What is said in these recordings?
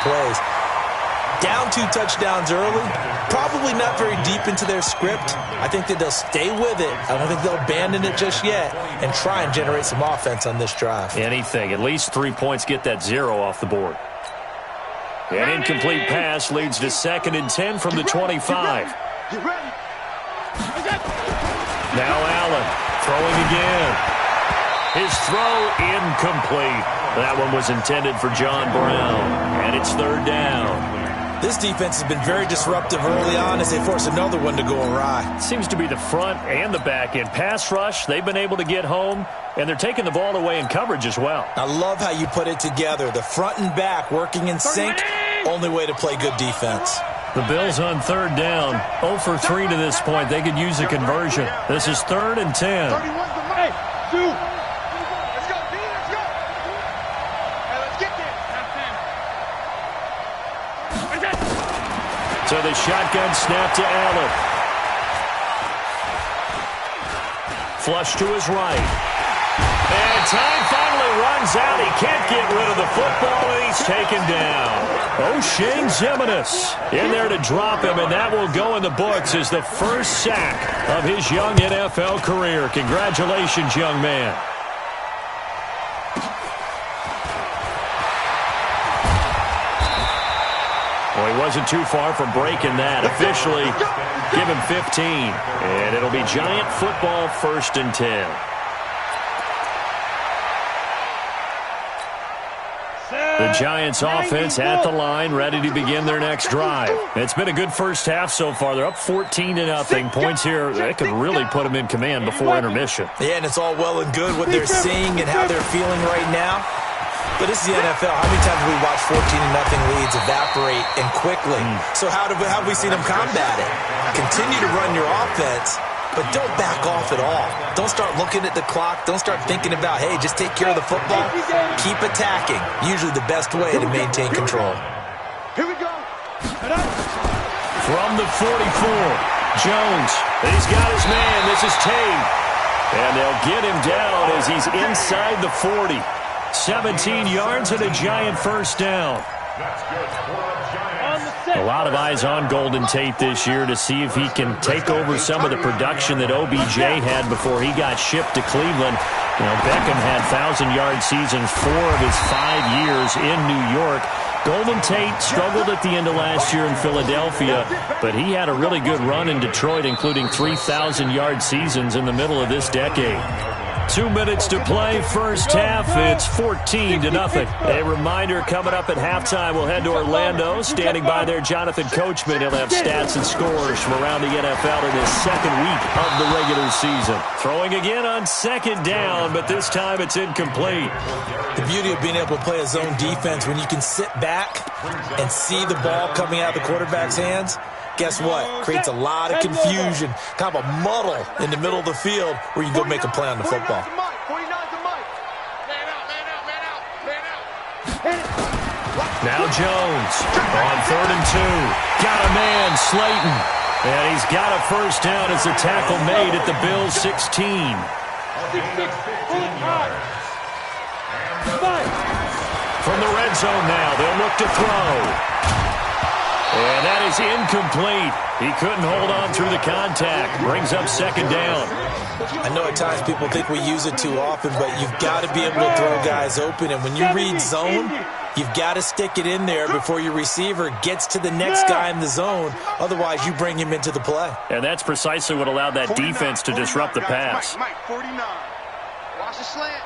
plays. Down 2 touchdowns early, probably not very deep into their script. I think that they'll stay with it. I don't think they'll abandon it just yet and try and generate some offense on this drive. Anything. At least 3 points, get that 0 off the board. An incomplete pass leads to 2nd and 10 from the 25. Now Allen throwing again. His throw incomplete. That one was intended for John Brown, and it's 3rd down. This defense has been very disruptive early on as they force another one to go awry. Seems to be the front and the back end. Pass rush, they've been able to get home, and they're taking the ball away in coverage as well. I love how you put it together. The front and back working in sync, only way to play good defense. The Bills on 3rd down, 0 for 3 to this point. They could use a conversion. This is 3rd and 10. So the shotgun snap to Allen. Flush to his right. And time finally runs out. He can't get rid of the football, and he's taken down. O'Shane Ximines in there to drop him, and that will go in the books as the first sack of his young NFL career. Congratulations, young man. Well, he wasn't too far from breaking that. Officially, give him 15. And it'll be Giant football, 1st and 10. The Giants offense at the line, ready to begin their next drive. It's been a good first half so far. They're up 14-0. Points here, they could really put them in command before intermission. Yeah, and it's all well and good what they're seeing and how they're feeling right now. But this is the NFL. How many times have we watched 14-0 leads evaporate and quickly? So how have we seen them combat it? Continue to run your offense, but don't back off at all. Don't start looking at the clock. Don't start thinking about, hey, just take care of the football. Keep attacking. Usually the best way to maintain control. Here we go. From the 44, Jones. He's got his man. This is Tate. And they'll get him down as he's inside the 40. 17 yards and a Giant first down. A lot of eyes on Golden Tate this year to see if he can take over some of the production that OBJ had before he got shipped to Cleveland. You know, Beckham had 1,000-yard seasons 4 of his 5 years in New York. Golden Tate struggled at the end of last year in Philadelphia, but he had a really good run in Detroit, including 3,000-yard seasons in the middle of this decade. 2 minutes to play, first half. It's 14-0. A reminder, coming up at halftime, we'll head to Orlando. Standing by there, Jonathan Coachman. He'll have stats and scores from around the NFL in his 2nd week of the regular season. Throwing again on 2nd down, but this time it's incomplete. The beauty of being able to play a zone defense when you can sit back and see the ball coming out of the quarterback's hands. Guess what? Creates a lot of confusion, kind of a muddle in the middle of the field where you go make a play on the football. Now Jones on 3rd and 2. Got a man, Slayton. And he's got a first down as the tackle made at the Bills' 16. From the red zone now, they'll look to throw. And that is incomplete. He couldn't hold on through the contact. Brings up 2nd down. I know at times people think we use it too often, but you've got to be able to throw guys open. And when you read zone, you've got to stick it in there before your receiver gets to the next guy in the zone. Otherwise, you bring him into the play. And that's precisely what allowed that defense to disrupt the pass. Mike, 49. Watch the slant.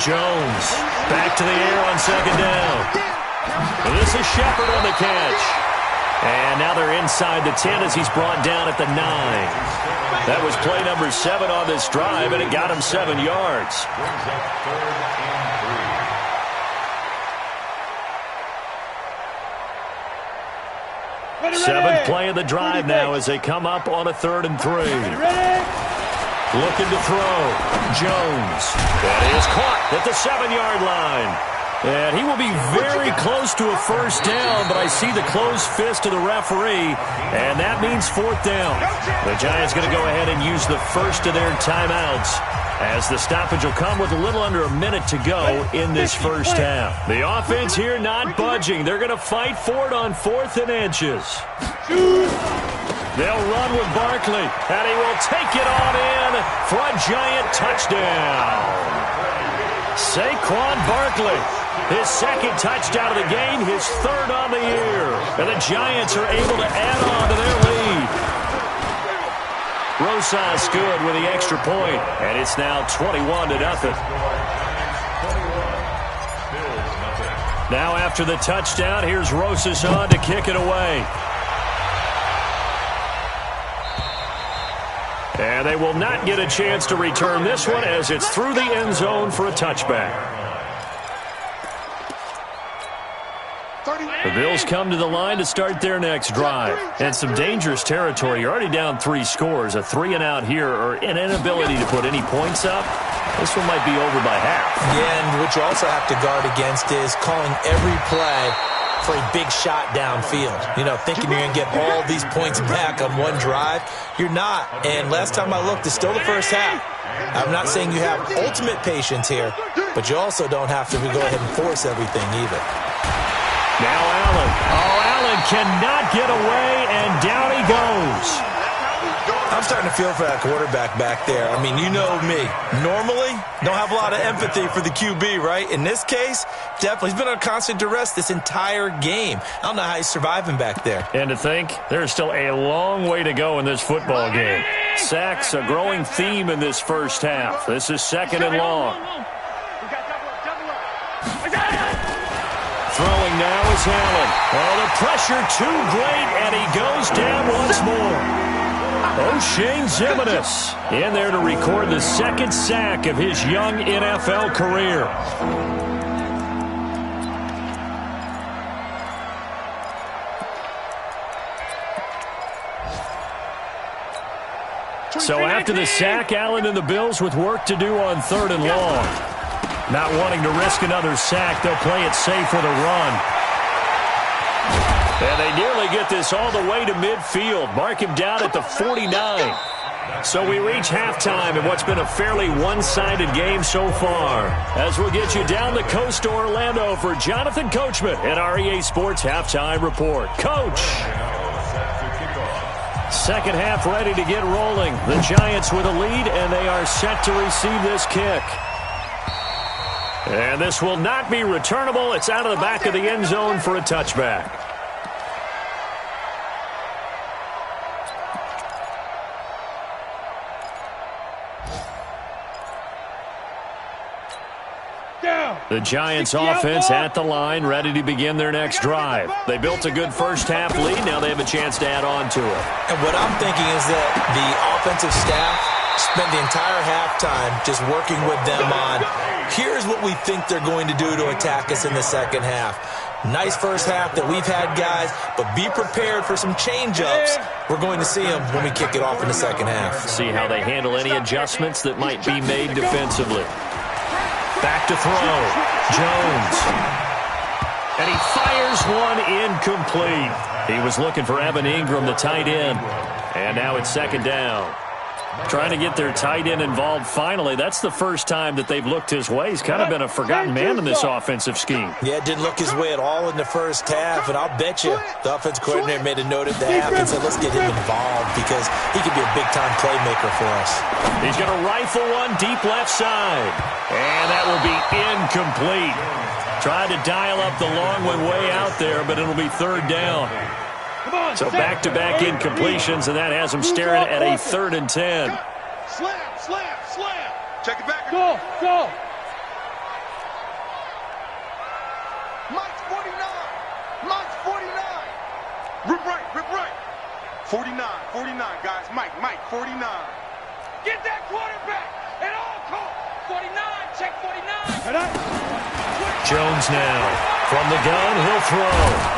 Jones back to the air on 2nd down. And this is Shepard on the catch. And now they're inside the 10 as he's brought down at the 9. That was play number 7 on this drive, and it got him 7 yards. Seventh play of the drive now as they come up on a 3rd and 3. Looking to throw. Jones. That is caught at the 7-yard line. And he will be very close to a first down, but I see the closed fist of the referee, and that means fourth down. The Giants going to go ahead and use the first of their timeouts, as the stoppage will come with a little under a minute to go in this first half. The offense here not budging. They're going to fight for it on 4th and inches. They'll run with Barkley, and he will take it on in for a Giant touchdown. Saquon Barkley, his second touchdown of the game, his third on the year. And the Giants are able to add on to their lead. Rosas good with the extra point, and it's now 21-0. Now after the touchdown, here's Rosas on to kick it away. And they will not get a chance to return this one as it's through the end zone for a touchback. The Bills come to the line to start their next drive. And some dangerous territory. You're already down 3 scores. A 3-and-out here or an inability to put any points up. This one might be over by half. Yeah, and what you also have to guard against is calling every play for a big shot downfield. You know, thinking you're going to get all these points back on one drive. You're not. And last time I looked, it's still the first half. I'm not saying you have ultimate patience here, but you also don't have to go ahead and force everything either. Now Allen. Oh, Allen cannot get away, and down he goes. I'm starting to feel for that quarterback back there. I mean, you know me. Normally, don't have a lot of empathy for the QB, right? In this case, definitely. He's been on constant duress this entire game. I don't know how he's surviving back there. And to think, there's still a long way to go in this football game. Sacks, a growing theme in this first half. This is 2nd and long. Throwing now is Allen. Oh, the pressure too great, and he goes down once more. O'Shane Ximines in there to record the 2nd sack of his young NFL career. So after the sack, Allen and the Bills with work to do on 3rd and long. Not wanting to risk another sack, they'll play it safe with a run. And they nearly get this all the way to midfield. Mark him down at the 49. So we reach halftime in what's been a fairly one-sided game so far. As we'll get you down the coast to Orlando for Jonathan Coachman at our EA Sports Halftime Report. Coach! Second half ready to get rolling. The Giants with a lead, and they are set to receive this kick. And this will not be returnable. It's out of the back of the end zone for a touchback. The Giants offense at the line, ready to begin their next drive. They built a good first half lead. Now they have a chance to add on to it. And what I'm thinking is that the offensive staff spent the entire halftime just working with them on, here's what we think they're going to do to attack us in the second half. Nice first half that we've had, guys, but be prepared for some change-ups. We're going to see them when we kick it off in the second half. See how they handle any adjustments that might be made defensively. Back to throw. Jones. And he fires one incomplete. He was looking for Evan Ingram, the tight end. And now it's 2nd down. Trying to get their tight end involved finally. That's the first time that they've looked his way. He's kind of been a forgotten man in this offensive scheme. Yeah, it didn't look his way at all in the first half, and I'll bet you the offensive coordinator made a note at the half and said, let's get him involved because he could be a big-time playmaker for us. He's going to rifle one deep left side, and that will be incomplete. Tried to dial up the long one way out there, but it'll be 3rd down. So back-to-back incompletions, and that has them staring at a 3rd and 10. Slam, slam, slam. Check it back. Go. Mike's 49. Mike's 49. Rip right. 49, guys. Mike, 49. Get that quarterback at all costs. 49, check 49. Jones now. From the gun, he'll throw.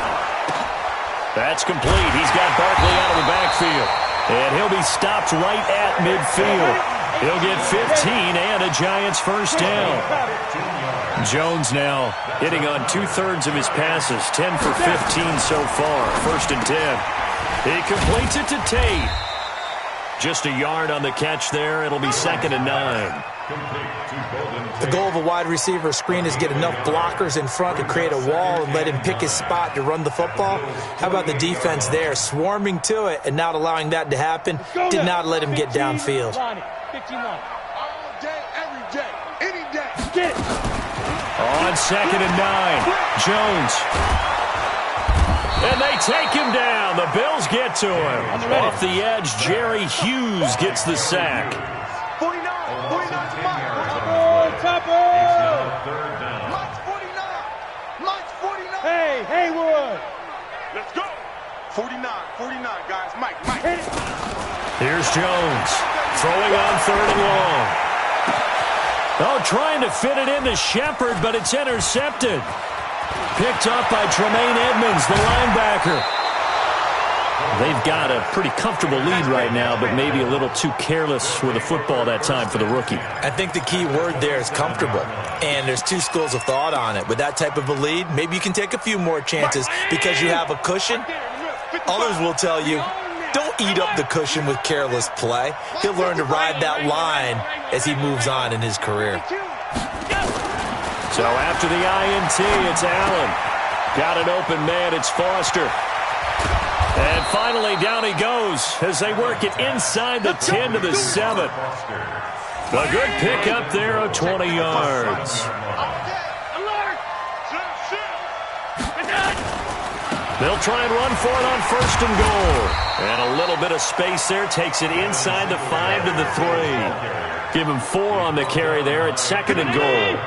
That's complete. He's got Barkley out of the backfield. And he'll be stopped right at midfield. He'll get 15 and a Giants first down. Jones now hitting on 2/3 of his passes, 10 for 15 so far. 1st and 10. He completes it to Tate. Just a yard on the catch there. It'll be 2nd and 9. The goal of a wide receiver screen is get enough blockers in front to create a wall and let him pick his spot to run the football. How about the defense there, swarming to it and not allowing that to happen? Did not let him get downfield. 15 line. All day, every day, any day. Get it. On 2nd and 9, Jones. And they take him down. The Bills get to him. Off the edge, Jerry Hughes gets the sack. 49, 49's mine. Topper! Mine's 49. Mine's 49. Hey, Haywood! Let's go. 49, 49, guys. Mike. Here's Jones. Throwing on 3rd and long. Oh, trying to fit it into Shepard, but it's intercepted. Picked up by Tremaine Edmonds, the linebacker. They've got a pretty comfortable lead right now, but maybe a little too careless with the football that time for the rookie. I think the key word there is comfortable, and there's two schools of thought on it. With that type of a lead, maybe you can take a few more chances because you have a cushion. Others will tell you, don't eat up the cushion with careless play. He'll learn to ride that line as he moves on in his career. So after the INT, it's Allen. Got an open man, it's Foster. And finally, down he goes as they work it inside the 10 to the 7. A good pickup there of 20 yards. They'll try and run for it on 1st and goal. And a little bit of space there takes it inside the 5 to the 3. Give him 4 on the carry there at 2nd and goal.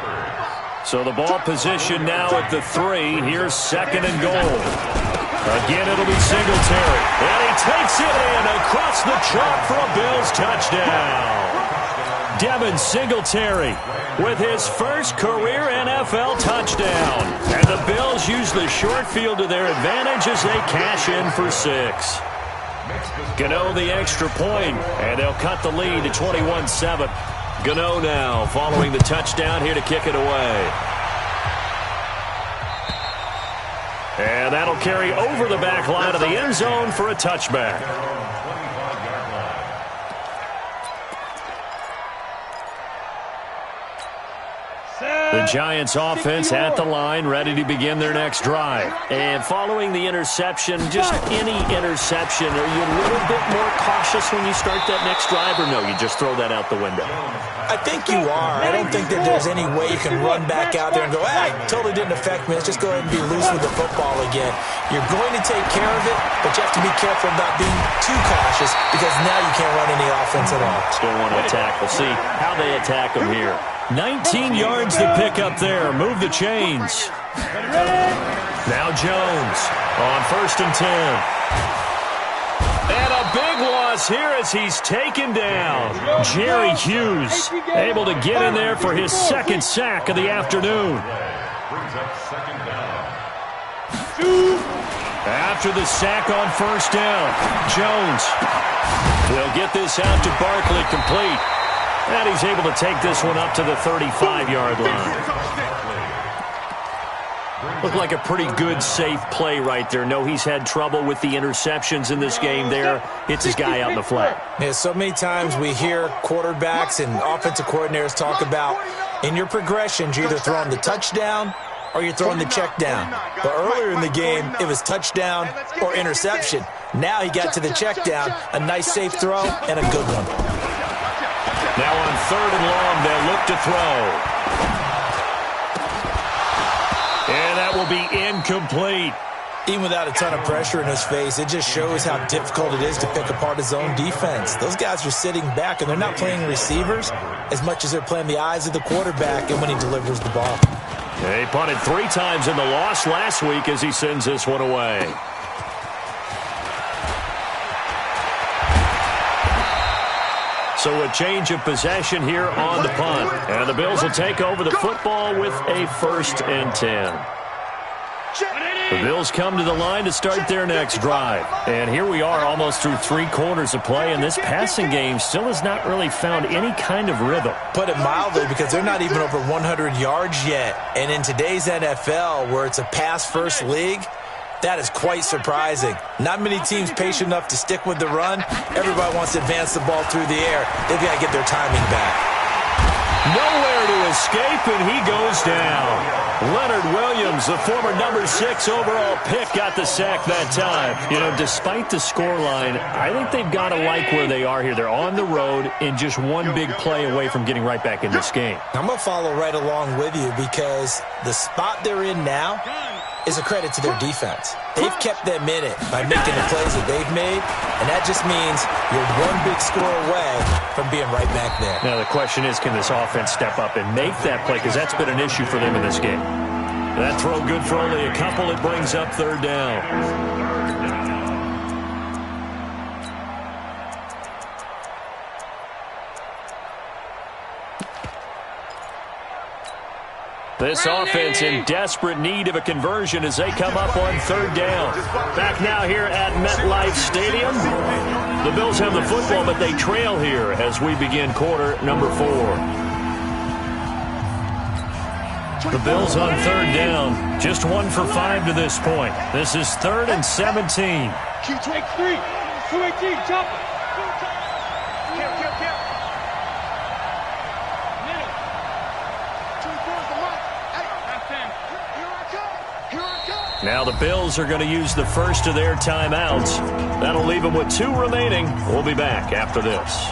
So the ball position now at the 3. Here's 2nd and goal. Again, it'll be Singletary. And he takes it in across the chalk for a Bills touchdown. Devin Singletary with his first career NFL touchdown. And the Bills use the short field to their advantage as they cash in for 6. Gano the extra point, and they'll cut the lead to 21-7. Gano now following the touchdown here to kick it away. And that'll carry over the back line of the end zone for a touchback. The Giants offense at the line, ready to begin their next drive. And following the interception, just any interception, are you a little bit more cautious when you start that next drive, or no, you just throw that out the window? I think you are. I don't think that there's any way you can run back out there and go, it totally didn't affect me. Let's just go ahead and be loose with the football again. You're going to take care of it, but you have to be careful about being too cautious because now you can't run any offense at all. Still want to attack. We'll see how they attack them here. 19 yards to pick up there. Move the chains. Now Jones on 1st and 10. And a big loss here as he's taken down. Jerry Hughes able to get in there for his 2nd sack of the afternoon. After the sack on 1st down, Jones will get this out to Barkley, complete. And he's able to take this one up to the 35-yard line. Looked like a pretty good, safe play right there. No, he's had trouble with the interceptions in this game there. Hits his guy out in the flat. Yeah, so many times we hear quarterbacks and offensive coordinators talk about in your progressions, you're either throwing the touchdown or you're throwing the check down. But earlier in the game, it was touchdown or interception. Now he got to the check down, a nice safe throw, and a good one. Now on 3rd and long, they'll look to throw. And that will be incomplete. Even without a ton of pressure in his face, it just shows how difficult it is to pick apart his own defense. Those guys are sitting back, and they're not playing receivers as much as they're playing the eyes of the quarterback and when he delivers the ball. He punted 3 times in the loss last week as he sends this one away. So a change of possession here on the punt. And the Bills will take over the football with a 1st and 10. The Bills come to the line to start their next drive. And here we are almost through 3 quarters of play, and this passing game still has not really found any kind of rhythm. Put it mildly, because they're not even over 100 yards yet. And in today's NFL, where it's a pass-first league, that is quite surprising. Not many teams patient enough to stick with the run. Everybody wants to advance the ball through the air. They've got to get their timing back. Nowhere to escape, and he goes down. Leonard Williams, the former number 6 overall pick, got the sack that time. You know, despite the scoreline, I think they've got to like where they are here. They're on the road and just one big play away from getting right back in this game. I'm going to follow right along with you, because the spot they're in now is a credit to their defense. They've kept them in it by making the plays that they've made, and that just means you're one big score away from being right back there. Now the question is, can this offense step up and make that play, because that's been an issue for them in this game. That throw good for only a couple. It brings up 3rd down. This offense in desperate need of a conversion as they come up on 3rd down. Back now here at MetLife Stadium. The Bills have the football, but they trail here as we begin quarter number 4. The Bills on 3rd down. Just 1 for 5 to this point. This is 3rd and 17. Take 3. 218. Jump. Now the Bills are going to use the first of their timeouts. That'll leave them with 2 remaining. We'll be back after this.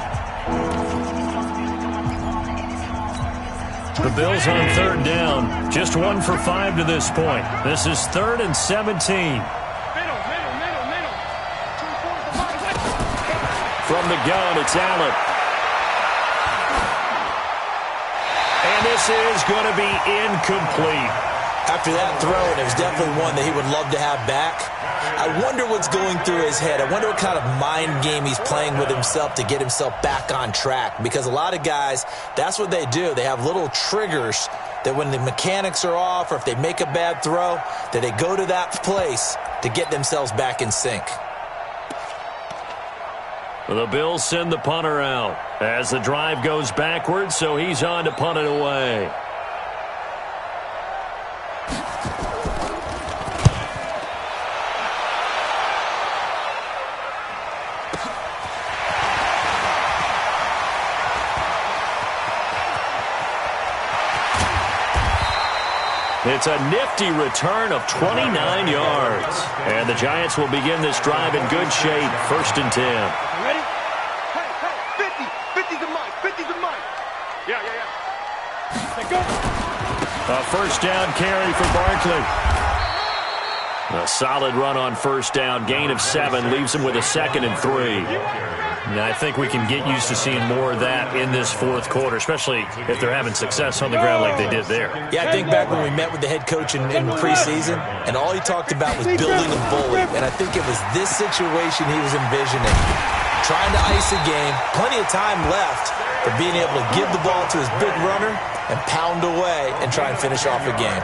The Bills on 3rd down. Just 1 for 5 to this point. This is 3rd and 17. From the gun, it's Allen. And this is going to be incomplete. After that throw, and it was definitely one that he would love to have back. I wonder what's going through his head. I wonder what kind of mind game he's playing with himself to get himself back on track. Because a lot of guys, that's what they do. They have little triggers that when the mechanics are off or if they make a bad throw, that they go to that place to get themselves back in sync. The Bills send the punter out as the drive goes backwards, so he's on to punt it away. It's a nifty return of 29 yards. And the Giants will begin this drive in good shape. 1st and 10. Ready? Hey, 50. 50's a mic. 50's a mic. Yeah. Let's go. A 1st down carry for Barkley. A solid run on 1st down. Gain of 7 leaves him with a 2nd and 3. Now, I think we can get used to seeing more of that in this 4th quarter, especially if they're having success on the ground like they did there. Yeah, I think back when we met with the head coach in preseason, and all he talked about was building a bully. And I think it was this situation he was envisioning. Trying to ice a game, plenty of time left, but being able to give the ball to his big runner and pound away and try and finish off a game.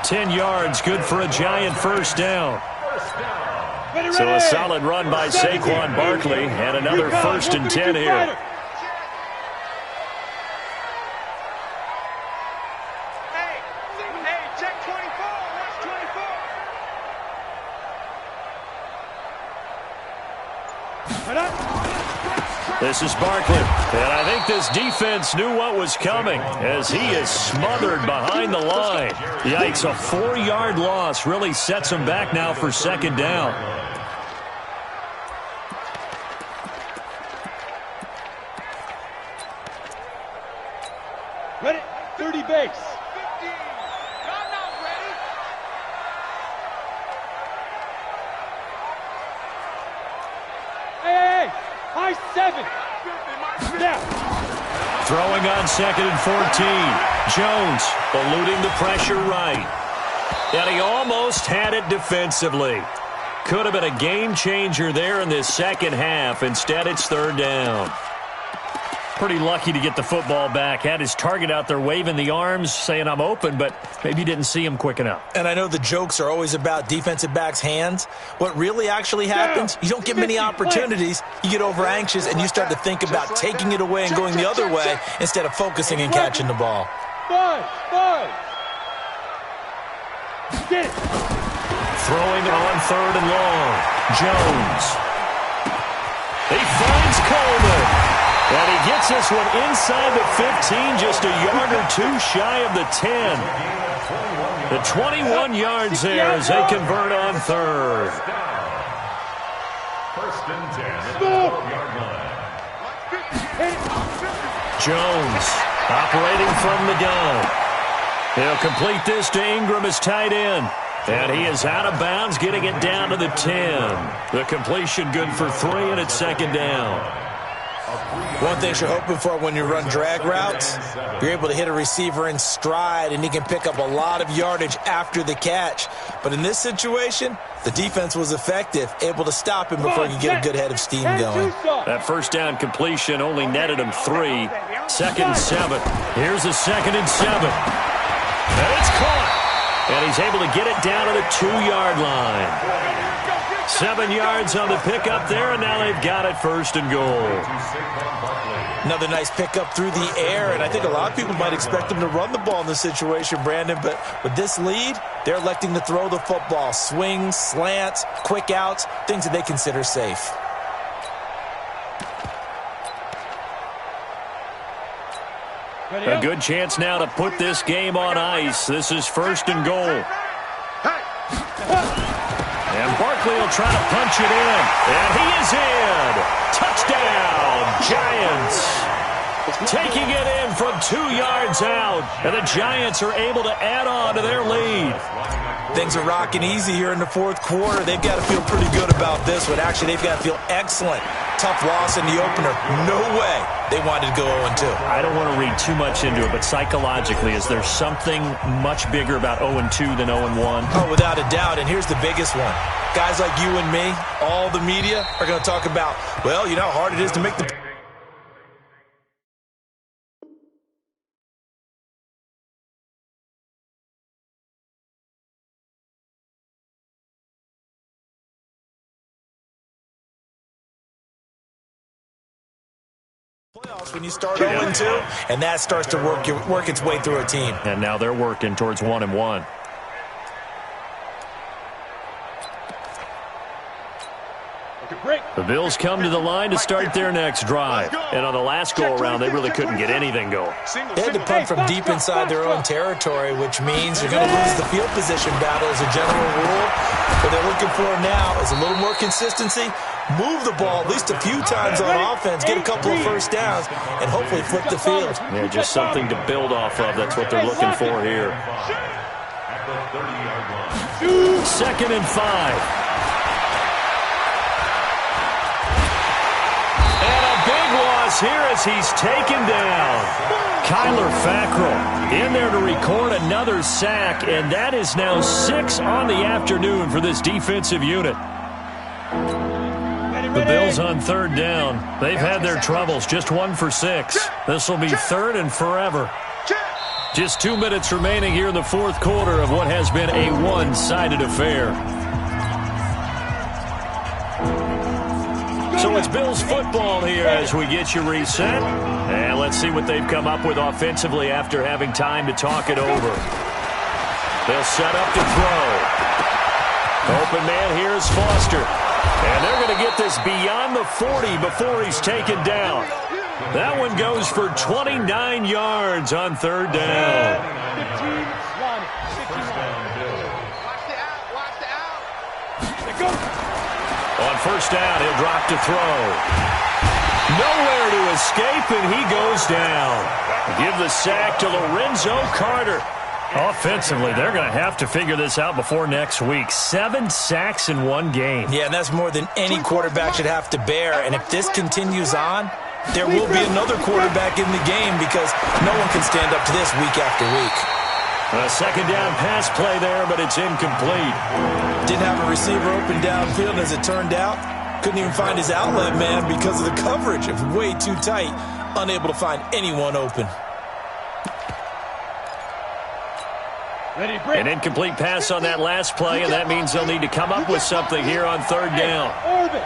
10 yards, good for a Giant 1st down. So a solid run by Saquon Barkley and another 1st and 10 here. Hey, check 24. Watch 24. This is Barkley, and I think this defense knew what was coming as he is smothered behind the line. Yikes, a 4-yard loss really sets him back now for 2nd down. Ready? 30 base. 50. Y'all not ready? Hey, high 7. Snap. Throwing on 2nd and 14. Jones eluding the pressure right. And he almost had it defensively. Could have been a game changer there in this 2nd half. Instead, it's 3rd down. Pretty lucky to get the football back. Had his target out there waving the arms, saying I'm open, but maybe didn't see him quick enough. And I know the jokes are always about defensive backs' hands. What really actually happens, you don't get many opportunities. You get over anxious, and you start to think about taking it away and going the other way instead of focusing and catching the ball. Throwing on 3rd and long. Jones. He finds Coleman. And he gets this one inside the 15, just a yard or two shy of the 10. The 21 yards there as they convert on 3rd. First and 10 at the 4-yard line. Jones operating from the gun. He'll complete this to Ingram as tight end. And he is out of bounds, getting it down to the 10. The completion good for 3, and it's 2nd down. One thing you're hoping for when you run drag routes, you're able to hit a receiver in stride, and he can pick up a lot of yardage after the catch. But in this situation, the defense was effective, able to stop him before he could get a good head of steam going. That first down completion only netted him 3. 2nd and 7. Here's a 2nd and 7. And it's caught. And he's able to get it down to the 2-yard line. 7 yards on the pickup there, and now they've got it 1st and goal. Another nice pickup through the air, and I think a lot of people might expect him to run the ball in this situation, Brandon, but with this lead, they're electing to throw the football. Swings, slants, quick outs, things that they consider safe. A good chance now to put this game on ice. This is 1st and goal. And Barkley will try to punch it in. And he is in. Touchdown, Giants. Taking it in from 2 yards out. And the Giants are able to add on to their lead. Things are rocking easy here in the 4th quarter. They've got to feel pretty good about this one. Actually, they've got to feel excellent. Tough loss in the opener. No way they wanted to go 0-2. I don't want to read too much into it, but psychologically, is there something much bigger about 0-2 than 0-1? Oh, without a doubt, and here's the biggest one. Guys like you and me, all the media, are going to talk about, well, you know how hard it is to make the playoffs when you start 0-2, and that starts to work its way through a team. And now they're working towards 1-1. The Bills come to the line to start their next drive. And on the last go-around, they really couldn't get anything going. They had to punt from deep inside their own territory, which means you're going to lose the field position battle as a general rule. What they're looking for now is a little more consistency, move the ball at least a few times on offense, get a couple of first downs, and hopefully flip the field. Yeah, just something to build off of. That's what they're looking for here. 2nd and 5. Here as he's taken down. Kyler Fackrell in there to record another sack, and that is now 6 on the afternoon for this defensive unit. The Bills on 3rd down. They've had their troubles, just 1 for 6. This will be 3rd and forever. Just 2 minutes remaining here in the 4th quarter of what has been a one-sided affair. So it's Bills football here as we get you reset. And let's see what they've come up with offensively after having time to talk it over. They'll set up to throw. Open man here is Foster. And they're going to get this beyond the 40 before he's taken down. That one goes for 29 yards on 3rd down. On 1st down, he'll drop to throw. Nowhere to escape, and he goes down. Give the sack to Lorenzo Carter. Offensively, they're going to have to figure this out before next week. 7 sacks in 1 game. Yeah, and that's more than any quarterback should have to bear. And if this continues on, there will be another quarterback in the game because no one can stand up to this week after week. A 2nd down pass play there, but it's incomplete. Didn't have a receiver open downfield, as it turned out. Couldn't even find his outlet man because of the coverage. It was way too tight. unable to find anyone open. An incomplete pass on that last play, and that means they'll need to come up with something here on third down. Orbit.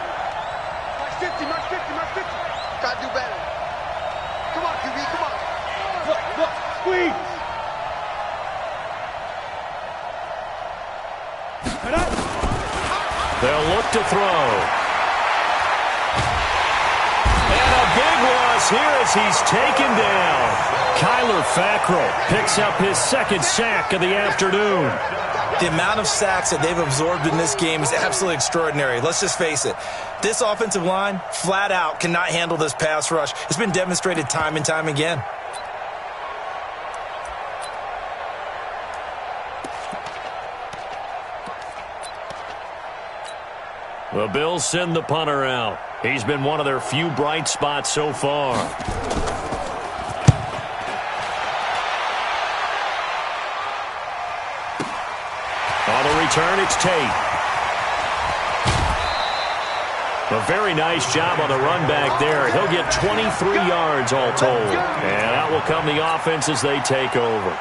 Mark 50, Mark 50, Mark 50. Gotta do better. Come on, QB, come on. Look, squeeze. They'll look to throw. And a big loss here as he's taken down. Kyler Fackrell picks up his second sack of the afternoon. The amount of sacks that they've absorbed in this game is absolutely extraordinary. Let's just face it. This offensive line, flat out, cannot handle this pass rush. It's been demonstrated time and time again. The Bills send the punter out. He's been one of their few bright spots so far. On the return, it's Tate. A very nice job on the run back there. He'll get 23 yards all told. And out will come the offense as they take over.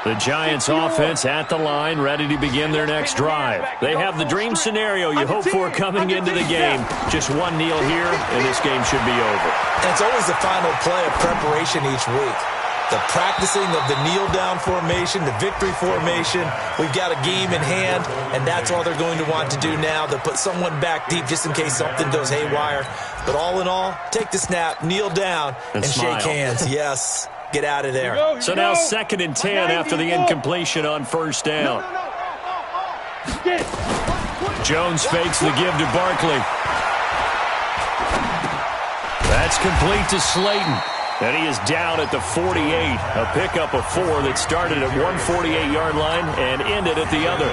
The Giants offense at the line, ready to begin their next drive. They have the dream scenario you hope for coming into the game. Just one kneel here, and this game should be over. And it's always the final play of preparation each week. The practicing of the kneel-down formation, the victory formation. We've got a game in hand, and that's all they're going to want to do now. They'll put someone back deep just in case something goes haywire. But all in all, take the snap, kneel down, and shake hands. Yes. Get out of there. So now 2nd and 10 after the incompletion on first down. Jones fakes the give to Barkley. That's complete to Slayton. And he is down at the 48. A pickup of 4 that started at one 48-yard line and ended at the other.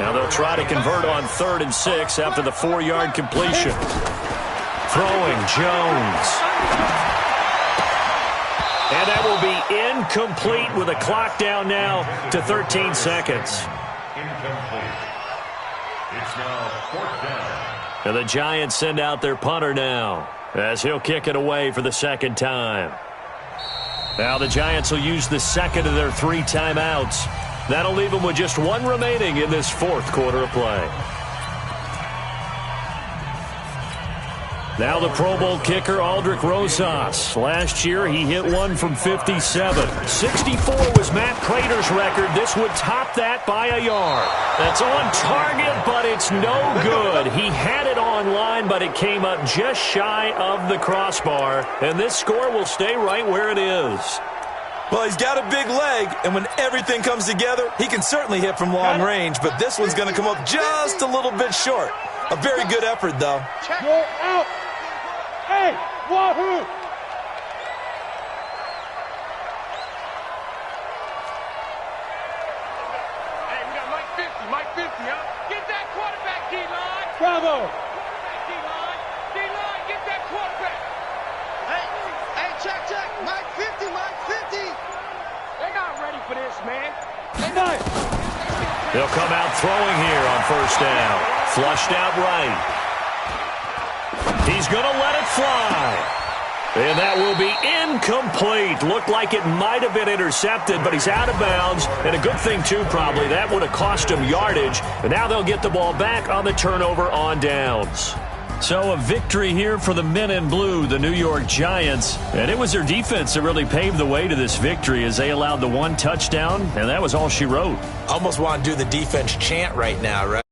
Now they'll try to convert on 3rd and 6 after the 4-yard completion. Throwing Jones. And that will be incomplete with a clock down now to 13 seconds. Incomplete. It's now 4th down. And the Giants send out their punter now as he'll kick it away for the second time. Now the Giants will use the second of their 3 timeouts. That'll leave them with just 1 remaining in this 4th quarter of play. Now the Pro Bowl kicker, Aldrick Rosas. Last year, he hit one from 57. 64 was Matt Prater's record. This would top that by a yard. That's on target, but it's no good. He had it on line, but it came up just shy of the crossbar. And this score will stay right where it is. Well, he's got a big leg, and when everything comes together, he can certainly hit from long range, but this one's going to come up just a little bit short. A very good effort, though. Go out. Hey, wahoo! Hey, we got Mike 50, huh? Get that quarterback, D-line. Bravo. D-line, D-line, get that quarterback. Hey, check. Mike 50, Mike 50. They're not ready for this, man. Nice. They'll come out throwing here on first down. Flushed out right. He's going to let it fly. And that will be incomplete. Looked like it might have been intercepted, but he's out of bounds. And a good thing, too, probably. That would have cost him yardage. And now they'll get the ball back on the turnover on downs. So a victory here for the men in blue, the New York Giants. And it was their defense that really paved the way to this victory as they allowed the 1 touchdown, and that was all she wrote. Almost want to do the defense chant right now, right?